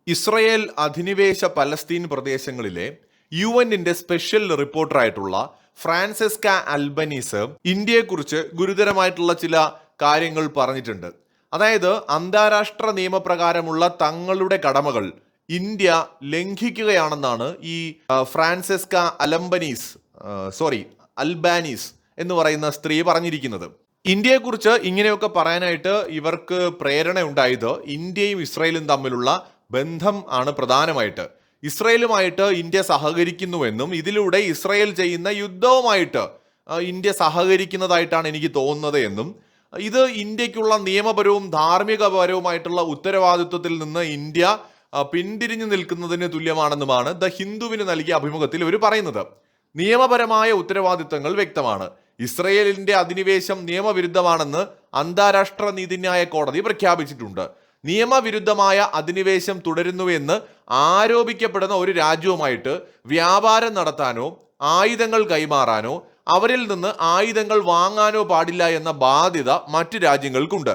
Israel അധിനിവേശ Palestine പ്രദേശങ്ങളിലെ യുഎന്നിന്റെ special റിപ്പോർട്ടറായിട്ടുള്ള Francesca Albanese ഇന്ത്യയെക്കുറിച്ച് ഗുരുതരമായിട്ടുള്ള ചില കാര്യങ്ങൾ പറഞ്ഞിട്ടുണ്ട്. അതായത് അന്താരാഷ്ട്ര നിയമപ്രകാരമുള്ള തങ്ങളുടെ കടമകൾ ഇന്ത്യ ലംഘിക്കുകയാണെന്നാണ് ഈ ഫ്രാൻസെസ്ക അൽബാനീസ് എന്ന് പറയുന്ന സ്ത്രീ പറഞ്ഞിരിക്കുന്നത്. ഇന്ത്യയെക്കുറിച്ച് ഇങ്ങനെയൊക്കെ പറയാനായിട്ട് ഇവർക്ക് പ്രേരണ ഉണ്ടായത് ഇന്ത്യയും ഇസ്രയേലും തമ്മിലുള്ള ബന്ധം ആണ് പ്രധാനമായിട്ട്. ഇസ്രയേലുമായിട്ട് ഇന്ത്യ സഹകരിക്കുന്നുവെന്നും ഇതിലൂടെ ഇസ്രയേൽ ചെയ്യുന്ന യുദ്ധവുമായിട്ട് ഇന്ത്യ സഹകരിക്കുന്നതായിട്ടാണ് എനിക്ക് തോന്നുന്നത് എന്നും ഇത് ഇന്ത്യക്കുള്ള നിയമപരവും ധാർമ്മികപരവുമായിട്ടുള്ള ഉത്തരവാദിത്വത്തിൽ നിന്ന് ഇന്ത്യ പിന്തിരിഞ്ഞു നിൽക്കുന്നതിന് തുല്യമാണെന്നുമാണ് ദ ഹിന്ദുവിന് നൽകിയ അഭിമുഖത്തിൽ ഇവർ പറയുന്നത്. നിയമപരമായ ഉത്തരവാദിത്തങ്ങൾ വ്യക്തമാണ്. ഇസ്രയേലിന്റെ അധിനിവേശം നിയമവിരുദ്ധമാണെന്ന് അന്താരാഷ്ട്ര നീതിന്യായ കോടതി പ്രഖ്യാപിച്ചിട്ടുണ്ട്. നിയമവിരുദ്ധമായ അധിനിവേശം തുടരുന്നുവെന്ന് ആരോപിക്കപ്പെടുന്ന ഒരു രാജ്യവുമായിട്ട് വ്യാപാരം നടത്താനോ ആയുധങ്ങൾ കൈമാറാനോ അവരിൽ നിന്ന് ആയുധങ്ങൾ വാങ്ങാനോ പാടില്ല എന്ന ബാധ്യത മറ്റു രാജ്യങ്ങൾക്കുണ്ട്.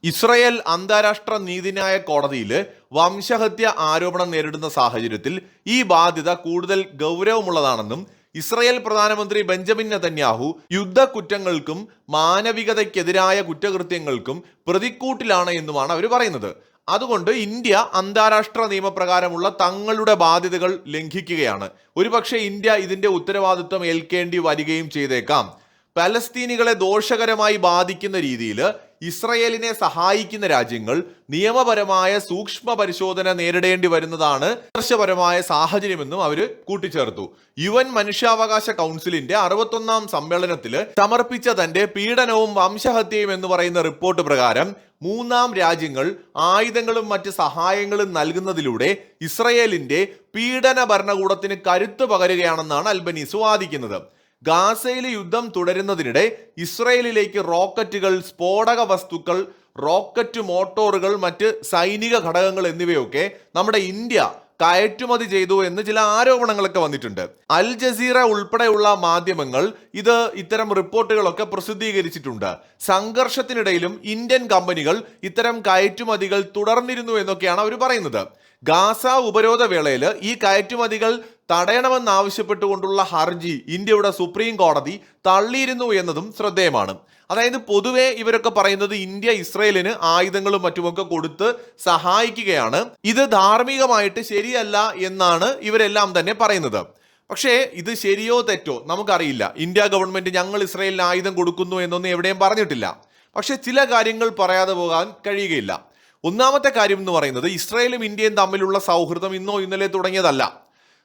ഇസ്രയേൽ അന്താരാഷ്ട്ര നീതിന്യായ കോടതിയിൽ വംശഹത്യ ആരോപണം നേരിടുന്ന സാഹചര്യത്തിൽ ഈ ബാധ്യത കൂടുതൽ ഗൗരവമുള്ളതാണെന്നും ഇസ്രയേൽ പ്രധാനമന്ത്രി ബെഞ്ചമിൻ നെതന്യാഹു യുദ്ധക്കുറ്റങ്ങൾക്കും മാനവികതയ്ക്കെതിരായ കുറ്റകൃത്യങ്ങൾക്കും പ്രതിക്കൂട്ടിലാണ് എന്നുമാണ് അവർ പറയുന്നത്. അതുകൊണ്ട് ഇന്ത്യ അന്താരാഷ്ട്ര നിയമപ്രകാരമുള്ള തങ്ങളുടെ ബാധ്യതകൾ ലംഘിക്കുകയാണ്. ഒരുപക്ഷെ ഇന്ത്യ ഇതിന്റെ ഉത്തരവാദിത്വം ഏൽക്കേണ്ടി വരികയും ചെയ്തേക്കാം. പലസ്തീനികളെ ദോഷകരമായി ബാധിക്കുന്ന രീതിയിൽ ഇസ്രയേലിനെ സഹായിക്കുന്ന രാജ്യങ്ങൾ നിയമപരമായ സൂക്ഷ്മ പരിശോധന നേരിടേണ്ടി വരുന്നതാണ് ആദർശപരമായ സാഹചര്യമെന്നും അവര് കൂട്ടിച്ചേർത്തു. UN മനുഷ്യാവകാശ കൗൺസിലിന്റെ 61ാം സമ്മേളനത്തിൽ സമർപ്പിച്ച തന്റെ പീഡനവും വംശഹത്യയും എന്ന് പറയുന്ന റിപ്പോർട്ട് പ്രകാരം മൂന്നാം രാജ്യങ്ങൾ ആയുധങ്ങളും മറ്റ് സഹായങ്ങളും നൽകുന്നതിലൂടെ ഇസ്രയേലിന്റെ പീഡന ഭരണകൂടത്തിന് കരുത്ത് പകരുകയാണെന്നാണ് അൽബനീസ് വാദിക്കുന്നത്. ഗാസയിലെ യുദ്ധം തുടരുന്നതിനിടെ ഇസ്രയേലിലേക്ക് റോക്കറ്റുകൾ, സ്ഫോടക വസ്തുക്കൾ, റോക്കറ്റ് മോട്ടോറുകൾ, മറ്റ് സൈനിക ഘടകങ്ങൾ എന്നിവയൊക്കെ നമ്മുടെ ഇന്ത്യ കയറ്റുമതി ചെയ്തു എന്ന് ചില ആരോപണങ്ങളൊക്കെ വന്നിട്ടുണ്ട്. അൽ ജസീറ ഉൾപ്പെടെയുള്ള മാധ്യമങ്ങൾ ഇത്തരം റിപ്പോർട്ടുകളൊക്കെ പ്രസിദ്ധീകരിച്ചിട്ടുണ്ട്. സംഘർഷത്തിനിടയിലും ഇന്ത്യൻ കമ്പനികൾ ഇത്തരം കയറ്റുമതികൾ തുടർന്നിരുന്നു എന്നൊക്കെയാണ് അവർ പറയുന്നത്. ഗാസ ഉപരോധ വേളയിൽ ഈ കയറ്റുമതികൾ തടയണമെന്നാവശ്യപ്പെട്ടുകൊണ്ടുള്ള ഹർജി ഇന്ത്യയുടെ സുപ്രീം കോടതി തള്ളിയിരുന്നു എന്നതും ശ്രദ്ധേയമാണ്. അതായത് പൊതുവെ ഇവരൊക്കെ പറയുന്നത് ഇന്ത്യ ഇസ്രയേലിന് ആയുധങ്ങളും മറ്റുമൊക്കെ കൊടുത്ത് സഹായിക്കുകയാണ്, ഇത് ധാർമ്മികമായിട്ട് ശരിയല്ല എന്നാണ് ഇവരെല്ലാം തന്നെ പറയുന്നത്. പക്ഷേ ഇത് ശരിയോ തെറ്റോ നമുക്കറിയില്ല. ഇന്ത്യ ഗവൺമെന്റ് ഞങ്ങൾ ഇസ്രയേലിന് ആയുധം കൊടുക്കുന്നു എന്നൊന്നും എവിടെയും പറഞ്ഞിട്ടില്ല. പക്ഷെ ചില കാര്യങ്ങൾ പറയാതെ പോകാൻ കഴിയുകയില്ല. ഒന്നാമത്തെ കാര്യം എന്ന് പറയുന്നത് ഇസ്രയേലും ഇന്ത്യയും തമ്മിലുള്ള സൗഹൃദം ഇന്നോ ഇന്നലെ തുടങ്ങിയതല്ല.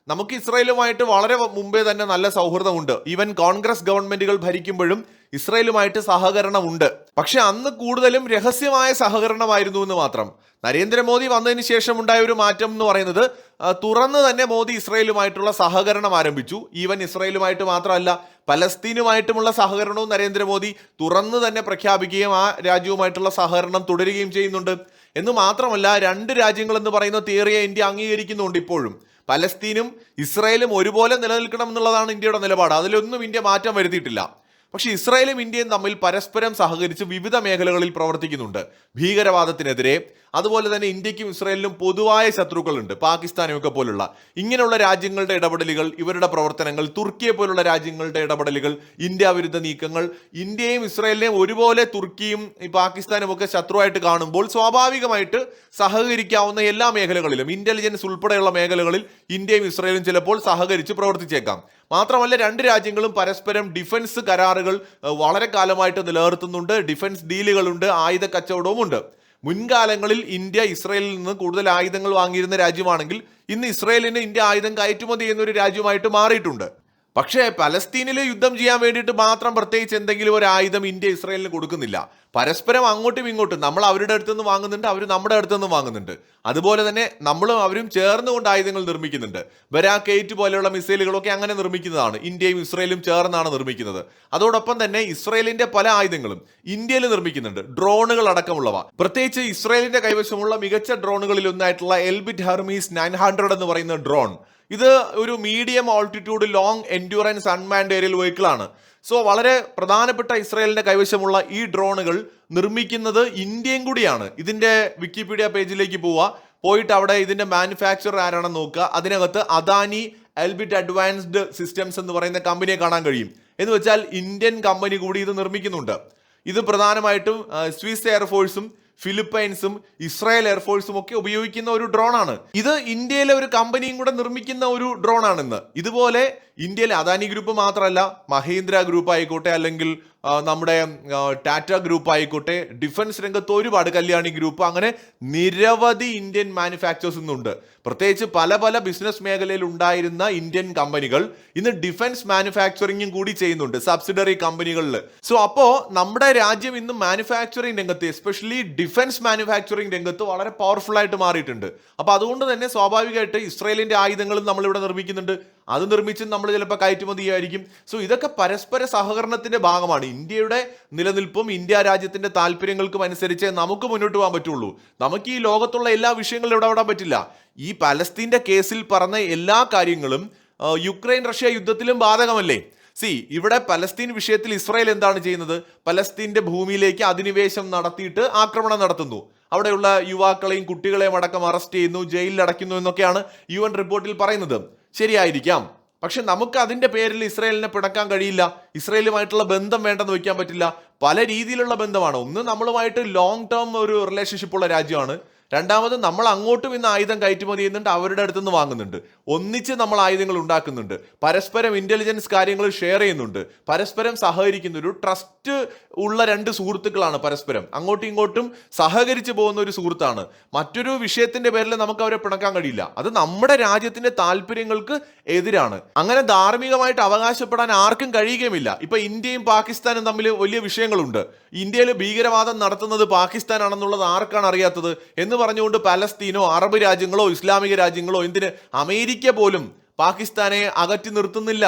നമുക്ക് ഇസ്രയേലുമായിട്ട് വളരെ മുമ്പേ തന്നെ നല്ല സൗഹൃദമുണ്ട്. ഈവൻ കോൺഗ്രസ് ഗവൺമെന്റുകൾ ഭരിക്കുമ്പോഴും ഇസ്രയേലുമായിട്ട് സഹകരണമുണ്ട്. പക്ഷെ അന്ന് കൂടുതലും രഹസ്യമായ സഹകരണമായിരുന്നു എന്ന് മാത്രം. നരേന്ദ്രമോദി വന്നതിന് ശേഷം ഉണ്ടായ ഒരു മാറ്റം എന്ന് പറയുന്നത് തുറന്ന് തന്നെ മോദി ഇസ്രയേലുമായിട്ടുള്ള സഹകരണം ആരംഭിച്ചു. ഈവൻ ഇസ്രയേലുമായിട്ട് മാത്രമല്ല, പലസ്തീനുമായിട്ടുമുള്ള സഹകരണവും നരേന്ദ്രമോദി തുറന്ന് തന്നെ പ്രഖ്യാപിക്കുകയും ആ രാജ്യവുമായിട്ടുള്ള സഹകരണം തുടരുകയും ചെയ്യുന്നുണ്ട്. എന്ന് മാത്രമല്ല, രണ്ട് രാജ്യങ്ങൾ എന്ന് പറയുന്ന തിയറിയെ ഇന്ത്യ അംഗീകരിക്കുന്നുണ്ട്. ഇപ്പോഴും പലസ്തീനും ഇസ്രയേലും ഒരുപോലെ നിലനിൽക്കണം എന്നുള്ളതാണ് ഇന്ത്യയുടെ നിലപാട്. അതിലൊന്നും ഇന്ത്യ മാറ്റം വരുത്തിയിട്ടില്ല. പക്ഷെ ഇസ്രായേലും ഇന്ത്യയും തമ്മിൽ പരസ്പരം സഹകരിച്ച് വിവിധ മേഖലകളിൽ പ്രവർത്തിക്കുന്നുണ്ട്. ഭീകരവാദത്തിനെതിരെ, അതുപോലെ തന്നെ ഇന്ത്യക്കും ഇസ്രായേലിനും പൊതുവായ ശത്രുക്കളുണ്ട്, പാകിസ്ഥാനെയൊക്കെ പോലുള്ള. ഇങ്ങനെയുള്ള രാജ്യങ്ങളുടെ ഇടപെടലുകൾ, ഇവരുടെ പ്രവർത്തനങ്ങൾ, തുർക്കിയെ പോലുള്ള രാജ്യങ്ങളുടെ ഇടപെടലുകൾ, ഇന്ത്യ വിരുദ്ധ നീക്കങ്ങൾ, ഇന്ത്യയും ഇസ്രായേലിനെയും ഒരുപോലെ തുർക്കിയും പാകിസ്ഥാനും ഒക്കെ ശത്രുവായിട്ട് കാണുമ്പോൾ സ്വാഭാവികമായിട്ട് സഹകരിക്കാവുന്ന എല്ലാ മേഖലകളിലും, ഇന്റലിജൻസ് ഉൾപ്പെടെയുള്ള മേഖലകളിൽ ഇന്ത്യയും ഇസ്രായേലും ചിലപ്പോൾ സഹകരിച്ച് പ്രവർത്തിച്ചേക്കാം. മാത്രമല്ല, രണ്ട് രാജ്യങ്ങളും പരസ്പരം ഡിഫൻസ് കരാറുകൾ വളരെ കാലമായിട്ട് നിലനിർത്തുന്നുണ്ട്. ഡിഫൻസ് ഡീലുകളുണ്ട്, ആയുധ കച്ചവടവും ഉണ്ട്. മുൻകാലങ്ങളിൽ ഇന്ത്യ ഇസ്രയേലിൽ നിന്ന് കൂടുതൽ ആയുധങ്ങൾ വാങ്ങിയിരുന്ന രാജ്യമാണെങ്കിൽ ഇന്ന് ഇസ്രയേലിന് ഇന്ത്യ ആയുധം കയറ്റുമതി ചെയ്യുന്ന ഒരു രാജ്യമായിട്ട് മാറിയിട്ടുണ്ട്. പക്ഷേ പലസ്തീനിൽ യുദ്ധം ചെയ്യാൻ വേണ്ടിയിട്ട് മാത്രം പ്രത്യേകിച്ച് എന്തെങ്കിലും ഒരു ആയുധം ഇന്ത്യ ഇസ്രയേലിന് കൊടുക്കുന്നില്ല. പരസ്പരം അങ്ങോട്ടും ഇങ്ങോട്ടും നമ്മൾ അവരുടെ അടുത്ത് നിന്ന് വാങ്ങുന്നുണ്ട്, അവർ നമ്മുടെ അടുത്ത് നിന്ന് വാങ്ങുന്നുണ്ട്. അതുപോലെ തന്നെ നമ്മളും അവരും ചേർന്നുകൊണ്ട് ആയുധങ്ങൾ നിർമ്മിക്കുന്നുണ്ട്. ബരാക്ക് 8 പോലെയുള്ള മിസൈലുകളൊക്കെ അങ്ങനെ നിർമ്മിക്കുന്നതാണ്. ഇന്ത്യയും ഇസ്രയേലും ചേർന്നാണ് നിർമ്മിക്കുന്നത്. അതോടൊപ്പം തന്നെ ഇസ്രയേലിന്റെ പല ആയുധങ്ങളും ഇന്ത്യയിൽ നിർമ്മിക്കുന്നുണ്ട്, ഡ്രോണുകൾ അടക്കമുള്ളവ. പ്രത്യേകിച്ച് ഇസ്രയേലിന്റെ കൈവശമുള്ള മികച്ച ഡ്രോണുകളിൽ ഒന്നായിട്ടുള്ള എൽബിറ്റ് ഹെർമീസ് 900 എന്ന് പറയുന്ന ഡ്രോൺ, ഇത് ഒരു medium altitude long endurance unmanned aerial vehicle ആണ്. സോ വളരെ പ്രധാനപ്പെട്ട ഇസ്രയേലിന്റെ കൈവശമുള്ള ഈ ഡ്രോണുകൾ നിർമ്മിക്കുന്നത് ഇന്ത്യയും കൂടിയാണ്. ഇതിന്റെ വിക്കിപീഡിയ പേജിലേക്ക് പോവുക, പോയിട്ട് അവിടെ ഇതിന്റെ മാനുഫാക്ചറർ ആരാണെന്ന് നോക്കുക. അതിനകത്ത് അദാനി എൽബിറ്റ് അഡ്വാൻസ്ഡ് സിസ്റ്റംസ് എന്ന് പറയുന്ന കമ്പനിയെ കാണാൻ കഴിയും. എന്ന് വെച്ചാൽ ഇന്ത്യൻ കമ്പനി കൂടി ഇത് നിർമ്മിക്കുന്നുണ്ട്. ഇത് പ്രധാനമായിട്ടും സ്വിസ് എയർഫോഴ്സും ഫിലിപ്പൈൻസും ഇസ്രായേൽ എയർഫോഴ്സും ഒക്കെ ഉപയോഗിക്കുന്ന ഒരു ഡ്രോണാണ്. ഇത് ഇന്ത്യയിലെ ഒരു കമ്പനിയും കൂടെ നിർമ്മിക്കുന്ന ഒരു ഡ്രോണാണിന്ന്. ഇതുപോലെ ഇന്ത്യയിലെ അദാനി ഗ്രൂപ്പ് മാത്രമല്ല, മഹീന്ദ്ര ഗ്രൂപ്പ് ആയിക്കോട്ടെ, അല്ലെങ്കിൽ നമ്മുടെ ടാറ്റ ഗ്രൂപ്പ് ആയിക്കോട്ടെ, ഡിഫൻസ് രംഗത്ത് ഒരുപാട്, കല്യാണി ഗ്രൂപ്പ്, അങ്ങനെ നിരവധി ഇന്ത്യൻ മാനുഫാക്ചേഴ്സ് ഇന്നുണ്ട്. പ്രത്യേകിച്ച് പല പല ബിസിനസ് മേഖലയിൽ ഉണ്ടായിരുന്ന ഇന്ത്യൻ കമ്പനികൾ ഇന്ന് ഡിഫൻസ് മാനുഫാക്ചറിങ്ങും കൂടി ചെയ്യുന്നുണ്ട്, സബ്സിഡറി കമ്പനികളിൽ. സോ അപ്പോ നമ്മുടെ രാജ്യം ഇന്ന് മാനുഫാക്ചറിങ് രംഗത്ത്, എസ്പെഷ്യലി ഡിഫൻസ് മാനുഫാക്ചറിങ് രംഗത്ത് വളരെ പവർഫുൾ ആയിട്ട് മാറിയിട്ടുണ്ട്. അപ്പൊ അതുകൊണ്ട് തന്നെ സ്വാഭാവികമായിട്ട് ഇസ്രായേലിന്റെ ആയുധങ്ങളും നമ്മളിവിടെ നിർമ്മിക്കുന്നുണ്ട്. അത് നിർമ്മിച്ച് നമ്മൾ ചിലപ്പോൾ കയറ്റുമതി ചെയ്യുമായിരിക്കും. സോ ഇതൊക്കെ പരസ്പര സഹകരണത്തിന്റെ ഭാഗമാണ്. ഇന്ത്യയുടെ നിലനിൽപ്പും ഇന്ത്യ രാജ്യത്തിന്റെ താല്പര്യങ്ങൾക്കും അനുസരിച്ച് നമുക്ക് മുന്നോട്ട് പോകാൻ പറ്റുള്ളൂ. നമുക്ക് ഈ ലോകത്തുള്ള എല്ലാ വിഷയങ്ങളും ഇടപെടാൻ പറ്റില്ല. ഈ പലസ്തീന്റെ കേസിൽ പറഞ്ഞ എല്ലാ കാര്യങ്ങളും യുക്രൈൻ റഷ്യ യുദ്ധത്തിലും ബാധകമല്ലേ? ഇവിടെ പലസ്തീൻ വിഷയത്തിൽ ഇസ്രായേൽ എന്താണ് ചെയ്യുന്നത്? പലസ്തീന്റെ ഭൂമിയിലേക്ക് അധിനിവേശം നടത്തിയിട്ട് ആക്രമണം നടത്തുന്നു. അവിടെയുള്ള യുവാക്കളെയും കുട്ടികളെയും അടക്കം അറസ്റ്റ് ചെയ്യുന്നു, ജയിലിൽ അടയ്ക്കുന്നു എന്നൊക്കെയാണ് UN റിപ്പോർട്ടിൽ പറയുന്നത്. ശരിയായിരിക്കാം. പക്ഷെ നമുക്ക് അതിന്റെ പേരിൽ ഇസ്രായേലിനെ പിണക്കാൻ കഴിയില്ല. ഇസ്രായേലുമായിട്ടുള്ള ബന്ധം വേണ്ടെന്ന് വെക്കാൻ പറ്റില്ല. പല രീതിയിലുള്ള ബന്ധമാണ്. ഒന്ന്, നമ്മളുമായിട്ട് ലോങ് ടേം ഒരു റിലേഷൻഷിപ്പ് ഉള്ള രാജ്യമാണ്. രണ്ടാമത്, നമ്മൾ അങ്ങോട്ടും ഇന്ന് ആയുധം കയറ്റുമതി ചെയ്യുന്നുണ്ട്, അവരുടെ അടുത്ത് നിന്ന് വാങ്ങുന്നുണ്ട്. ഒന്നിച്ച് നമ്മൾ ആയുധങ്ങൾ ഉണ്ടാക്കുന്നുണ്ട്, പരസ്പരം ഇന്റലിജൻസ് കാര്യങ്ങൾ ഷെയർ ചെയ്യുന്നുണ്ട്, പരസ്പരം സഹകരിക്കുന്ന ഒരു ട്രസ്റ്റ് ഉള്ള രണ്ട് സുഹൃത്തുക്കളാണ്. പരസ്പരം അങ്ങോട്ടും ഇങ്ങോട്ടും സഹകരിച്ചു പോകുന്ന ഒരു സുഹൃത്താണ്. മറ്റൊരു വിഷയത്തിന്റെ പേരിൽ നമുക്ക് അവരെ പിണക്കാൻ കഴിയില്ല. അത് നമ്മുടെ രാജ്യത്തിന്റെ താല്പര്യങ്ങൾക്ക് എതിരാണ്. അങ്ങനെ ധാർമ്മികമായിട്ട് അവകാശപ്പെടാൻ ആർക്കും കഴിയുകയുമില്ല. ഇപ്പൊ ഇന്ത്യയും പാകിസ്ഥാനും തമ്മിൽ വലിയ വിഷയങ്ങളുണ്ട്. ഇന്ത്യയിൽ ഭീകരവാദം നടത്തുന്നത് പാകിസ്ഥാനാണെന്നുള്ളത് ആർക്കാണ് അറിയാത്തത് എന്ന് പറഞ്ഞുകൊണ്ട് പലസ്തീനോ അറബ് രാജ്യങ്ങളോ ഇസ്ലാമിക രാജ്യങ്ങളോ, എന്തിന് അമേരിക്ക പോലും പാകിസ്ഥാനെ അകറ്റി നിർത്തുന്നില്ല.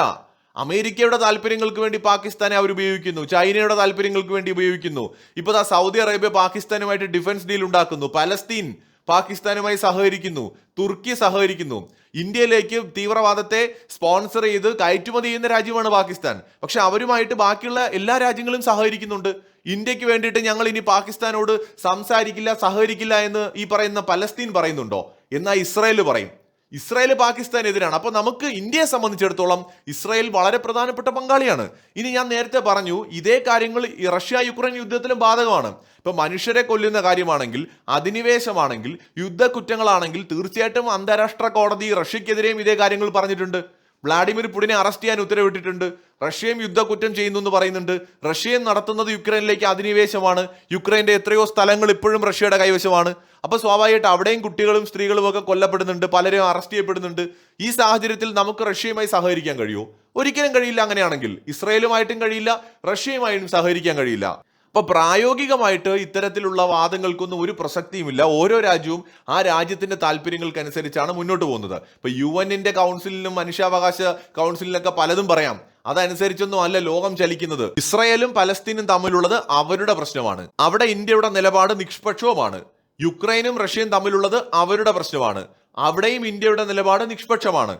അമേരിക്കയുടെ താല്പര്യങ്ങൾക്ക് വേണ്ടി പാകിസ്ഥാനെ അവർ ഉപയോഗിക്കുന്നു, ചൈനയുടെ താല്പര്യങ്ങൾക്ക് വേണ്ടി ഉപയോഗിക്കുന്നു. ഇപ്പൊ സൗദി അറേബ്യ പാകിസ്ഥാനുമായിട്ട് ഡിഫൻസ് ഡീൽ ഉണ്ടാക്കുന്നു, പലസ്തീൻ പാകിസ്ഥാനുമായി സഹകരിക്കുന്നു, തുർക്കി സഹകരിക്കുന്നു. ഇന്ത്യയിലേക്ക് തീവ്രവാദത്തെ സ്പോൺസർ ചെയ്ത് കയറ്റുമതി ചെയ്യുന്ന രാജ്യമാണ് പാകിസ്ഥാൻ. പക്ഷെ അവരുമായിട്ട് ബാക്കിയുള്ള എല്ലാ രാജ്യങ്ങളും സഹകരിക്കുന്നുണ്ട്. ഇന്ത്യക്ക് വേണ്ടിയിട്ട് ഞങ്ങൾ ഇനി പാകിസ്ഥാനോട് സംസാരിക്കില്ല, സഹകരിക്കില്ല എന്ന് ഈ പറയുന്ന പലസ്തീൻ പറയുന്നുണ്ടോ? എന്നാൽ ഇസ്രായേൽ പറയും. ഇസ്രായേൽ പാകിസ്ഥാനെതിരാണ്. അപ്പൊ നമുക്ക് ഇന്ത്യയെ സംബന്ധിച്ചിടത്തോളം ഇസ്രായേൽ വളരെ പ്രധാനപ്പെട്ട പങ്കാളിയാണ്. ഇനി ഞാൻ നേരത്തെ പറഞ്ഞു, ഇതേ കാര്യങ്ങൾ റഷ്യ യുക്രൈൻ യുദ്ധത്തിലും ബാധകമാണ്. ഇപ്പൊ മനുഷ്യരെ കൊല്ലുന്ന കാര്യമാണെങ്കിൽ, അധിനിവേശമാണെങ്കിൽ, യുദ്ധക്കുറ്റങ്ങളാണെങ്കിൽ തീർച്ചയായിട്ടും അന്താരാഷ്ട്ര കോടതി റഷ്യക്കെതിരെയും ഇതേ കാര്യങ്ങൾ പറഞ്ഞിട്ടുണ്ട്. വ്ളാഡിമിർ പുടിനെ അറസ്റ്റ് ചെയ്യാൻ ഉത്തരവിട്ടിട്ടുണ്ട്. റഷ്യയും യുദ്ധക്കുറ്റം ചെയ്യുന്നു എന്ന് പറയുന്നുണ്ട്. റഷ്യയും നടത്തുന്നത് യുക്രൈനിലേക്ക് അധിനിവേശമാണ്. യുക്രൈന്റെ എത്രയോ സ്ഥലങ്ങൾ ഇപ്പോഴും റഷ്യയുടെ കൈവശമാണ്. അപ്പൊ സ്വാഭാവികമായിട്ട് അവിടെയും കുട്ടികളും സ്ത്രീകളും ഒക്കെ കൊല്ലപ്പെടുന്നുണ്ട്, പലരും അറസ്റ്റ് ചെയ്യപ്പെടുന്നുണ്ട്. ഈ സാഹചര്യത്തിൽ നമുക്ക് റഷ്യയുമായി സഹകരിക്കാൻ കഴിയുമോ? ഒരിക്കലും കഴിയില്ല. അങ്ങനെയാണെങ്കിൽ ഇസ്രായേലുമായിട്ടും കഴിയില്ല, റഷ്യയുമായിട്ടും സഹകരിക്കാൻ കഴിയില്ല. അപ്പൊ പ്രായോഗികമായിട്ട് ഇത്തരത്തിലുള്ള വാദങ്ങൾക്കൊന്നും ഒരു പ്രസക്തിയുമില്ല. ഓരോ രാജ്യവും ആ രാജ്യത്തിന്റെ താല്പര്യങ്ങൾക്കനുസരിച്ചാണ് മുന്നോട്ട് പോകുന്നത്. ഇപ്പൊ UN കൗൺസിലിനും മനുഷ്യാവകാശ കൗൺസിലിനൊക്കെ പലതും പറയാം. അതനുസരിച്ചൊന്നും അല്ല ലോകം ചലിക്കുന്നത്. ഇസ്രായേലും പലസ്തീനും തമ്മിലുള്ളത് അവരുടെ പ്രശ്നമാണ്. അവിടെ ഇന്ത്യയുടെ നിലപാട് നിഷ്പക്ഷവുമാണ്. യുക്രൈനും റഷ്യയും തമ്മിലുള്ളത് അവരുടെ പ്രശ്നമാണ്. അവിടെയും ഇന്ത്യയുടെ നിലപാട് നിഷ്പക്ഷമാണ്.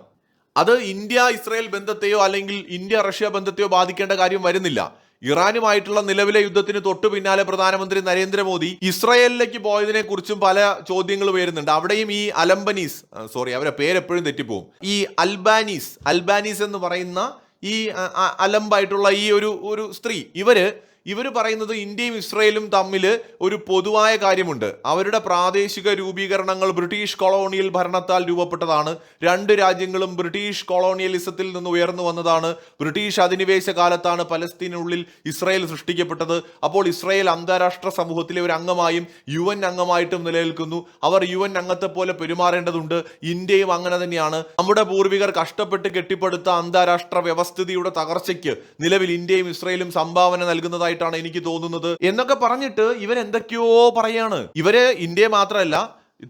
അത് ഇന്ത്യ ഇസ്രായേൽ ബന്ധത്തെയോ അല്ലെങ്കിൽ ഇന്ത്യ റഷ്യ ബന്ധത്തെയോ ബാധിക്കേണ്ട കാര്യം വരുന്നില്ല. ഇറാനുമായിട്ടുള്ള നിലവിലെ യുദ്ധത്തിന് തൊട്ടു പിന്നാലെ പ്രധാനമന്ത്രി നരേന്ദ്രമോദി ഇസ്രായേലിലേക്ക് പോയതിനെ കുറിച്ചും പല ചോദ്യങ്ങൾ വരുന്നുണ്ട്. അവിടെയും ഈ അവരെ പേരെപ്പോഴും തെറ്റിപ്പോവും, ഈ അൽബാനീസ് എന്ന് പറയുന്ന ഈ അലമ്പായിട്ടുള്ള ഈ ഒരു സ്ത്രീ, ഇവര് പറയുന്നത് ഇന്ത്യയും ഇസ്രായേലും തമ്മിൽ ഒരു പൊതുവായ കാര്യമുണ്ട്. അവരുടെ പ്രാദേശിക രൂപീകരണങ്ങൾ ബ്രിട്ടീഷ് കൊളോണിയൽ ഭരണത്താൽ രൂപപ്പെട്ടതാണ്. രണ്ട് രാജ്യങ്ങളും ബ്രിട്ടീഷ് കൊളോണിയലിസത്തിൽ നിന്ന് ഉയർന്നു വന്നതാണ്. ബ്രിട്ടീഷ് അധിനിവേശ കാലത്താണ് പലസ്തീനുള്ളിൽ ഇസ്രായേൽ സൃഷ്ടിക്കപ്പെട്ടത്. അപ്പോൾ ഇസ്രായേൽ അന്താരാഷ്ട്ര സമൂഹത്തിലെ ഒരു അംഗമായും UN അംഗമായിട്ടും നിലനിൽക്കുന്നു. അവർ UN അംഗത്തെ പോലെ പെരുമാറേണ്ടതുണ്ട്. ഇന്ത്യയും അങ്ങനെ തന്നെയാണ്. നമ്മുടെ പൂർവികർ കഷ്ടപ്പെട്ട് കെട്ടിപ്പടുത്ത അന്താരാഷ്ട്ര വ്യവസ്ഥിതിയുടെ തകർച്ചയ്ക്ക് നിലവിൽ ഇന്ത്യയും ഇസ്രായേലും സംഭാവന നൽകുന്നതായി ാണ് എനിക്ക് തോന്നുന്നത് എന്നൊക്കെ പറഞ്ഞിട്ട് ഇവരെന്തൊക്കെയോ പറയാണ്. ഇവര് ഇന്ത്യയെ മാത്രമല്ല,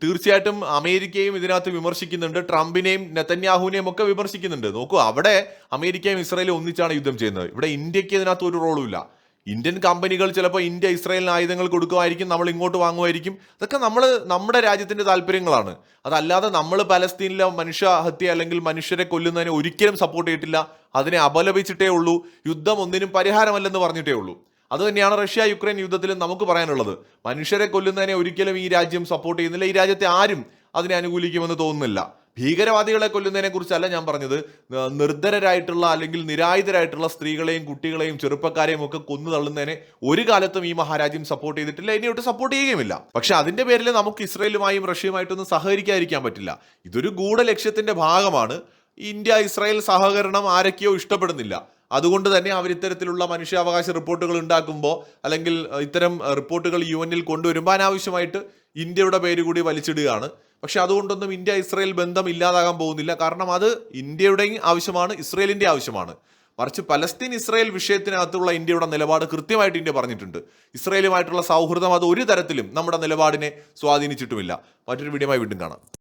തീർച്ചയായിട്ടും അമേരിക്കയും ഇതിനകത്ത് വിമർശിക്കുന്നുണ്ട്. ട്രംപിനെയും നെതന്യാഹുവിനെയും ഒക്കെ വിമർശിക്കുന്നുണ്ട്. നോക്കൂ, അവിടെ അമേരിക്കയും ഇസ്രായേലും ഒന്നിച്ചാണ് യുദ്ധം ചെയ്യുന്നത്. ഇവിടെ ഇന്ത്യക്ക് ഇതിനകത്ത് ഒരു റോളും ഇല്ല. ഇന്ത്യൻ കമ്പനികൾ ചിലപ്പോൾ ഇന്ത്യ ഇസ്രായേലിന് ആയുധങ്ങൾ കൊടുക്കുമായിരിക്കും, നമ്മൾ ഇങ്ങോട്ട് വാങ്ങുമായിരിക്കും. അതൊക്കെ നമ്മുടെ രാജ്യത്തിന്റെ താല്പര്യങ്ങളാണ്. അതല്ലാതെ നമ്മൾ പലസ്തീനിലെ മനുഷ്യഹത്യ അല്ലെങ്കിൽ മനുഷ്യരെ കൊല്ലുന്നതിനെ ഒരിക്കലും സപ്പോർട്ട് ചെയ്തിട്ടില്ല. അതിനെ അപലപിച്ചിട്ടേ ഉള്ളൂ. യുദ്ധം ഒന്നിനും പരിഹാരമല്ലെന്ന് പറഞ്ഞിട്ടേ ഉള്ളൂ. അത് തന്നെയാണ് റഷ്യ യുക്രൈൻ യുദ്ധത്തിൽ നമുക്ക് പറയാനുള്ളത്. മനുഷ്യരെ കൊല്ലുന്നതിനെ ഒരിക്കലും ഈ രാജ്യം സപ്പോർട്ട് ചെയ്യുന്നില്ല. ഈ രാജ്യത്തെ ആരും അതിനെ അനുകൂലിക്കുമെന്ന് തോന്നുന്നില്ല. ഭീകരവാദികളെ കൊല്ലുന്നതിനെ കുറിച്ചല്ല ഞാൻ പറഞ്ഞത്. നിർദ്ധരരായിട്ടുള്ള അല്ലെങ്കിൽ നിരായുധരായിട്ടുള്ള സ്ത്രീകളെയും കുട്ടികളെയും ചെറുപ്പക്കാരെയും ഒക്കെ കൊന്നു തള്ളുന്നതിനെ ഒരു കാലത്തും ഈ മഹാരാജ്യം സപ്പോർട്ട് ചെയ്തിട്ടില്ല, ഇനിയോട്ട് സപ്പോർട്ട് ചെയ്യുകയുമില്ല. പക്ഷെ അതിന്റെ പേരിൽ നമുക്ക് ഇസ്രയേലുമായും റഷ്യയുമായിട്ടൊന്നും സഹകരിക്കാതിരിക്കാൻ പറ്റില്ല. ഇതൊരു ഗൂഢലക്ഷ്യത്തിന്റെ ഭാഗമാണ്. ഇന്ത്യ ഇസ്രായേൽ സഹകരണം ആരൊക്കെയോ ഇഷ്ടപ്പെടുന്നില്ല. അതുകൊണ്ട് തന്നെ അവർ ഇത്തരത്തിലുള്ള മനുഷ്യാവകാശ റിപ്പോർട്ടുകൾ ഉണ്ടാക്കുമ്പോൾ അല്ലെങ്കിൽ ഇത്തരം റിപ്പോർട്ടുകൾ UN കൊണ്ടുവരുമ്പോൾ അനാവശ്യമായിട്ട് ഇന്ത്യയുടെ പേര് കൂടി വലിച്ചിടുകയാണ്. പക്ഷെ അതുകൊണ്ടൊന്നും ഇന്ത്യ ഇസ്രായേൽ ബന്ധം ഇല്ലാതാകാൻ പോകുന്നില്ല. കാരണം അത് ഇന്ത്യയുടെയും ആവശ്യമാണ്, ഇസ്രായേലിന്റെ ആവശ്യമാണ്. മറിച്ച് പലസ്തീൻ ഇസ്രായേൽ വിഷയത്തിനകത്തുള്ള ഇന്ത്യയുടെ നിലപാട് കൃത്യമായിട്ട് ഇന്ത്യ പറഞ്ഞിട്ടുണ്ട്. ഇസ്രായേലുമായിട്ടുള്ള സൗഹൃദം അത് ഒരു തരത്തിലും നമ്മുടെ നിലപാടിനെ സ്വാധീനിച്ചിട്ടുമില്ല. മറ്റൊരു വീഡിയോയുമായി വീണ്ടും കാണാം.